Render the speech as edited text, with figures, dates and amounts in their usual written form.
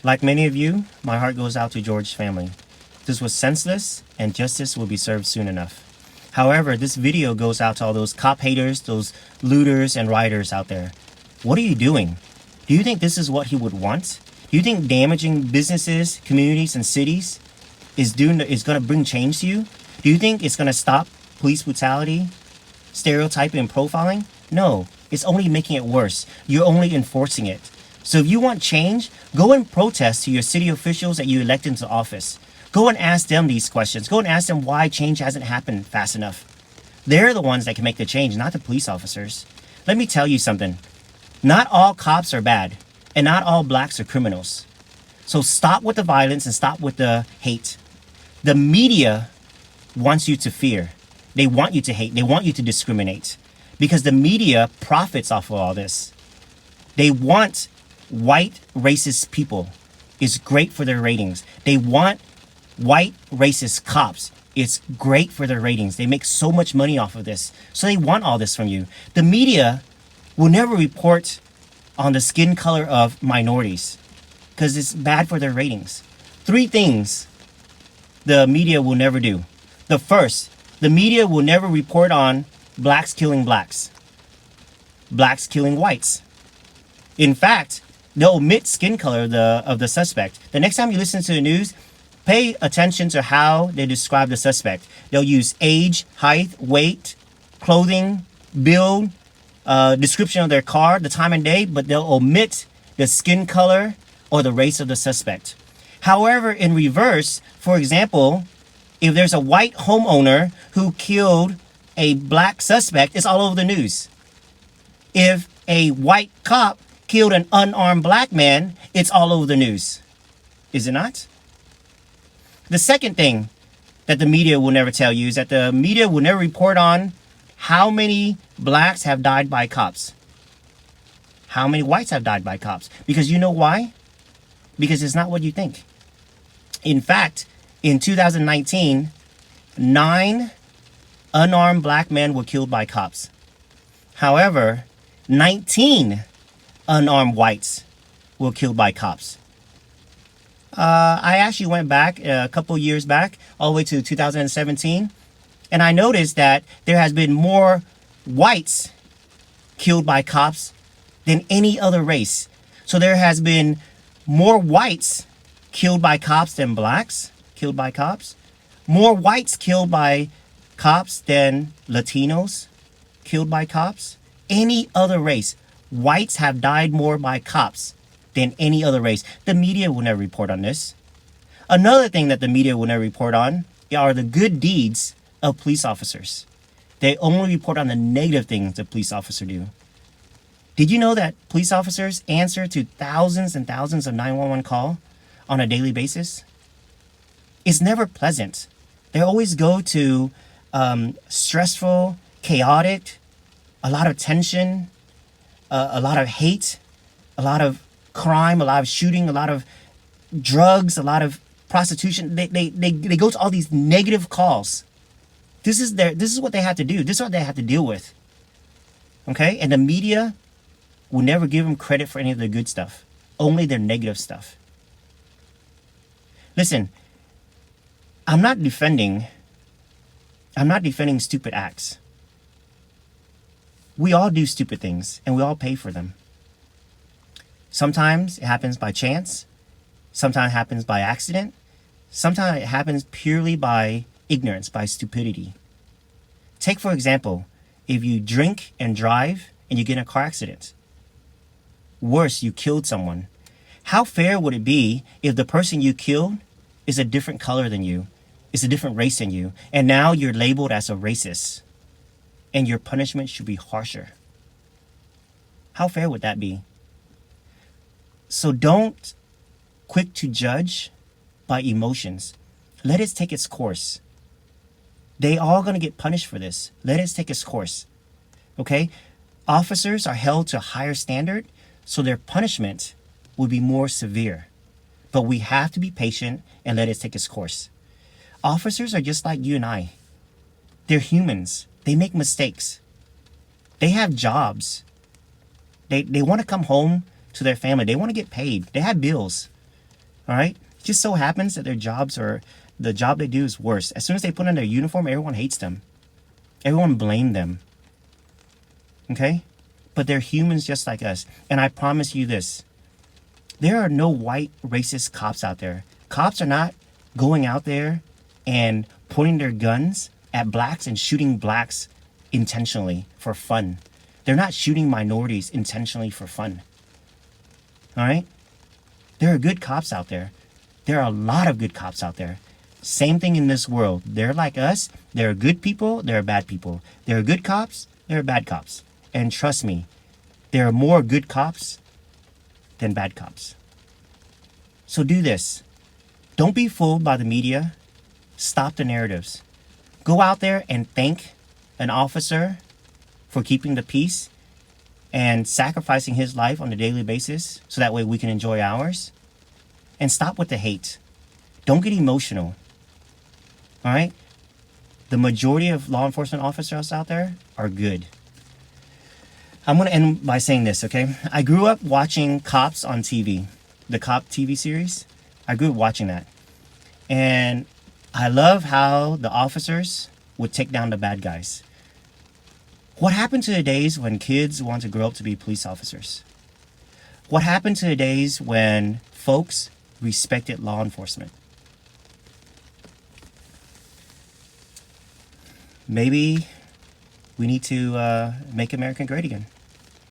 Like many of you, my heart goes out to George's family. This was senseless, and justice will be served soon enough. However, this video goes out to all those cop haters, those looters and rioters out there. What are you doing? Do you think this is what he would want? Do you think damaging businesses, communities, and cities is going to bring change to you? Do you think it's going to stop police brutality, stereotyping, and profiling? No, it's only making it worse. You're only enforcing it. So if you want change, go and protest to your city officials that you elect into office. Go and ask them these questions. Go and ask them why change hasn't happened fast enough. They're the ones that can make the change, not the police officers. Let me tell you something. Not all cops are bad, and not all blacks are criminals. So stop with the violence and stop with the hate. The media wants you to fear. They want you to hate. They want you to discriminate. Because the media profits off of all this. They want white racist people. It's great for their ratings. They want white racist cops. It's great for their ratings. They make so much money off of this. So they want all this from you. The media will never report on the skin color of minorities because it's bad for their ratings. 3 things the media will never do. The first, the media will never report on blacks killing blacks, blacks killing whites. In fact, they'll omit skin color of the suspect. The next time you listen to the news, pay attention to how they describe the suspect. They'll use age, height, weight, clothing, build, description of their car, the time and day, but they'll omit the skin color or the race of the suspect. However, in reverse, for example, if there's a white homeowner who killed a black suspect, it's all over the news. If a white cop killed an unarmed black man, it's all over the news. Is it not? The second thing that the media will never tell you is that the media will never report on how many blacks have died by cops. How many whites have died by cops? Because you know why? Because it's not what you think. In fact, in 2019, 9 unarmed black men were killed by cops. However, 19 unarmed whites were killed by cops. I actually went back a couple years back, all the way to 2017, and I noticed that there has been more whites killed by cops than any other race. So there has been more whites killed by cops than blacks killed by cops. More whites killed by cops than Latinos killed by cops. Any other race, whites have died more by cops than any other race. The media will never report on this. Another thing that the media will never report on are the good deeds of police officers. They only report on the negative things the police officer do. Did you know that police officers answer to thousands and thousands of 911 calls on a daily basis? It's never pleasant. They always go to stressful, chaotic, a lot of tension, a lot of hate, a lot of crime, a lot of shooting, a lot of drugs, a lot of prostitution. They go to all these negative calls. This is what they have to do. This is what they have to deal with. Okay? And the media will never give them credit for any of their good stuff. Only their negative stuff. Listen, I'm not defending stupid acts. We all do stupid things, and we all pay for them. Sometimes it happens by chance. Sometimes it happens by accident. Sometimes it happens purely by ignorance, by stupidity. Take, for example, if you drink and drive and you get in a car accident. Worse, you killed someone. How fair would it be if the person you killed is a different color than you, is a different race than you, and now you're labeled as a racist, and your punishment should be harsher? How fair would that be? So don't quick to judge by emotions. Let it take its course. They all going to get punished for this. Let it take its course. Okay? Officers are held to a higher standard, so their punishment will be more severe. But we have to be patient and let it take its course. Officers are just like you and I. They're humans. They make mistakes. They have jobs. They want to come home to their family. They want to get paid. They have bills. All right? It just so happens that the job they do is worse. As soon as they put on their uniform, everyone hates them. Everyone blamed them. Okay? But they're humans just like us. And I promise you this. There are no white racist cops out there. Cops are not going out there and pointing their guns at blacks and shooting blacks intentionally for fun. They're not shooting minorities intentionally for fun. All right? There are good cops out there. There are a lot of good cops out there. Same thing in this world. They're like us. There are good people. There are bad people. There are good cops. There are bad cops. And trust me, there are more good cops than bad cops. So do this. Don't be fooled by the media. Stop the narratives. Go out there and thank an officer for keeping the peace and sacrificing his life on a daily basis so that way we can enjoy ours. And stop with the hate. Don't get emotional. All right? The majority of law enforcement officers out there are good. I'm going to end by saying this, okay? I grew up watching Cops on TV, the Cop TV series. I grew up watching that. And I love how the officers would take down the bad guys. What happened to the days when kids want to grow up to be police officers? What happened to the days when folks respected law enforcement? Maybe we need to make America great again.